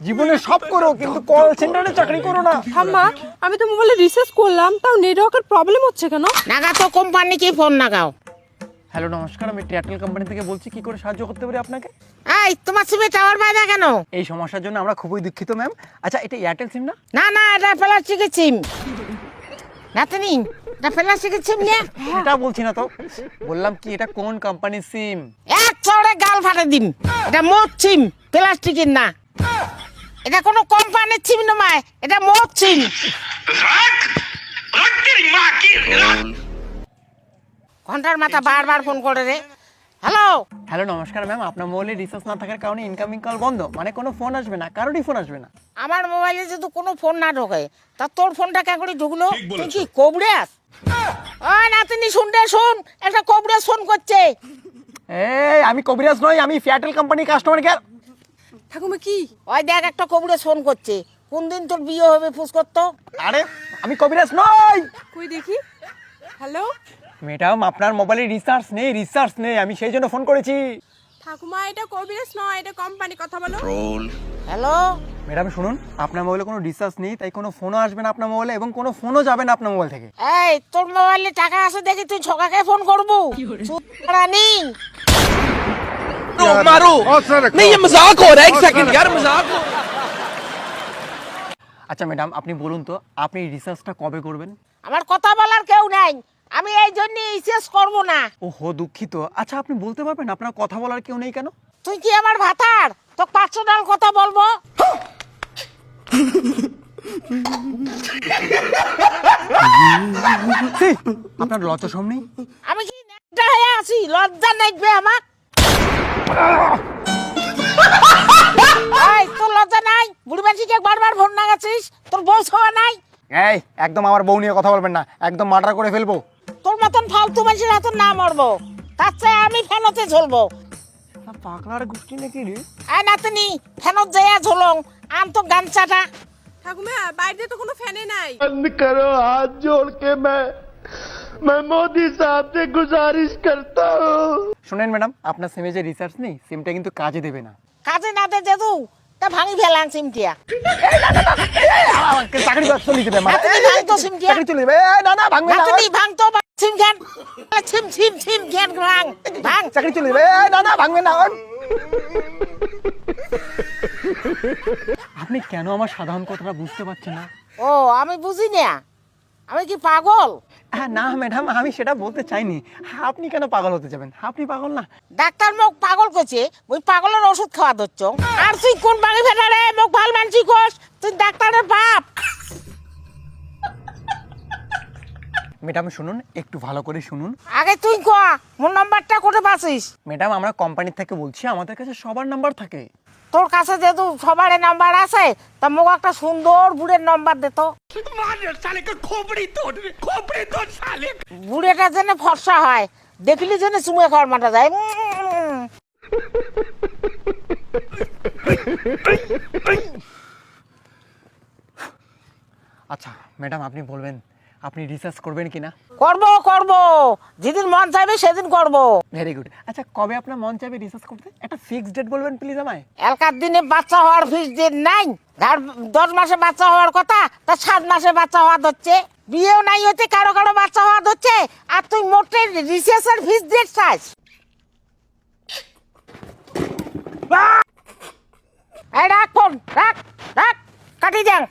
জীবনে সব করো কিন্তু কল সেন্টারে চাকরি করো না। ঠাম্মা, আমি তো মোবাইলে রিসার্চ করলাম, তাও নেটওয়ার্কের প্রবলেম হচ্ছে কেন? নাগা তো কোম্পানিকে ফোন লাগাও। হ্যালো নমস্কার, আমি এয়ারটেল কোম্পানি থেকে বলছি, কি করে সাহায্য করতে পারি আপনাকে? এই তোমার সিমে টাওয়ার পায় না কেন? এই সমস্যার জন্য আমরা খুবই দুঃখিত ম্যাম। আচ্ছা, এটা এয়ারটেল সিম না? না না, এটা প্লাস্টিকের সিম। নাতনি, এটা প্লাস্টিকের সিম না? এটা বলছি না তো, বললাম কি এটা কোন কোম্পানির সিম? এক চড়ে গাল ফাটে দিন। এটা মোট সিম, প্লাস্টিকের না। এটা কোনো কোম্পানির সিম নয়, এটা মোট সিম। ঘন্টার মাথা বারবার ফোন করে রে। হ্যালো হ্যালো নমস্কার ম্যাম, আপনার মোবাইলে রিচার্জ না থাকার কারণে ইনকামিং কল বন্ধ, মানে কোনো ফোন আসবে না, কারোরই ফোন আসবে না। আমার মোবাইলে যদি কোনো ফোন না ঢোকে, তা তোর ফোনটা কে করে ঢুকলো? তুই কি কবরেস? ওই নাতনি শুনতে শোন, একটা কবরেস ফোন করছে। এই আমি কবিরাজ নই, আমি এয়ারটেল কোম্পানি কাস্টমার কেয়ার। ঠাকুমা কি? ওই দেখ, একটা কবরেস ফোন করছে। কোন দিন তোর বিয়ে হবে ফুস করতো? আরে আমি কবিরাজ নই। কই দেখি। হ্যালো ম্যাডাম, আপনার মোবাইলে রিচার্জ নেই, আমি সেই জন্য ফোন করেছি। ঠাকুমা, এটা কবিরাজ নয়, এটা কোম্পানি, কথা বলো। হ্যালো ম্যাডাম শুনুন, আপনার মোবাইলে কোনো রিচার্জ নেই, তাই কোনো ফোনও আসবে না আপনার মোবাইলে, এবং কোনো ফোনও যাবে না আপনার মোবাইল থেকে। এই, তোর মোবাইলে টাকা আছে দেখি তুই ছকাকে ফোন করবো? রানি मारो नहीं, ये मजाक हो रहा है। एक सेकंड यार, मजाक हो। আচ্ছা ম্যাডাম, আপনি বলুন তো, আপনি রিচার্জটা কবে করবেন? আমার কথা বলার কেউ নাই, আমি এই জন্য রিচার্জ করবো না। ওহো দুঃখিত। আচ্ছা আপনি বলতে পারবেন আপনার কথা বলার কেউ নেই কেন? তুই কি আমার ভাতার তো পার্সোনাল কথা বলবো? ছি, আপনার লজ্জা শরম নেই? আমি কি নেকটা হয়ে আছি? লজ্জা নেকবে আমার? এই, তোর লজ্জা নাই? বুড়ি মাঝিকে বারবার ফোন লাগাচ্ছিস, তোর বউ ছাওয়া নাই? এই একদম আমার বউ নিয়ে কথা বলবেন না, একদম মার্ডার করে ফেলবো। তোর মতন ফালতু মানুষের হাতে না মরবো, তার চেয়ে আমি ফেনতে ঝুলবো। পাগলার গোষ্ঠী নাকি রে? আয় নাতনি, ফেনত যাইয়া ঝুলং, আন তো গামছাটা। ঠাকুমা, বাইরে তো কোনো ফ্যানে নাই। बंद करो, हाथ जोड़ के मैं मोदी साहब से गुजारिश करता हूँ। শুনেন ম্যাডাম, আপনার সিমে যে রিচার্জ নেই, সিমটা কিন্তু কাজে দেবে না। কাজে না দে যেদু, তা ভাঙি ফেলান সিমটিয়া। চাকরি চলে যাবে আমার। নাতনি, ভাঙ তো সিমটিয়া। চাকরি চলে যাবে। না না, ভাঙবে না। নাতনি, ভাঙ তো সিম খান। সিম সিম সিম খান, ভাঙ ভাঙ। চাকরি চলে যাবে। না না, ভাঙবে না। আপনি কেন আমার সাধারণ কথাটা বুঝতে পারছেন না? ও, আমি বুঝি না, আমি কি পাগল? না ম্যাডাম, আমি সেটা বলতে চাইনি। আপনি কেন পাগল হতে যাবেন? আপনি পাগল না। ডাক্তার মোক পাগল করছে, ওই পাগলের ওষুধ খাওয়া ধরছ। আর তুই কোন ভাঙি ফেলা রে? মোক ভাল মানছি কোস, তুই ডাক্তারের বাপ। ম্যাডাম শুনুন, একটু ভালো করে শুনুন। আগে তুই কয়া, মোর নাম্বারটা কোটে পাছিস? ম্যাডাম, আমরা কোম্পানি থেকে বলছি, আমাদের কাছে সবার নাম্বার থাকে। তোর কাছে যেহেতু সবার নাম্বার আছে, তা মোক একটা সুন্দর বুড়ের নাম্বার দে তো। বুড়েটা যেন ফর্সা হয়, দেখলি যেন চুমে খাওয়ার মাঠা যায়। আচ্ছা ম্যাডাম, আপনি বলবেন আপনি রিসার্চ করবেন কিনা? করবো করবো, যেদিন মন চাইবে সেদিন করবো। Very good. আচ্ছা, কবে আপনার মন চাইবে রিসার্চ করতে? একটা ফিক্সড ডেট বলবেন প্লিজ আমায়। এলকার দিনে বাচ্চা হওয়ার ফিস দিন নাই। 10 মাসে বাচ্চা হওয়ার কথা, তা 7 মাসে বাচ্চা হওয়া ধরছে। বিয়েও নাই হচ্ছে, কারো কারো বাচ্চা হওয়া ধরছে, আর তুই মোটে রিসার্চের ফিস দিয়ে চাস। এই রাখ ফোন, রাখ রাখ, কাটি যান।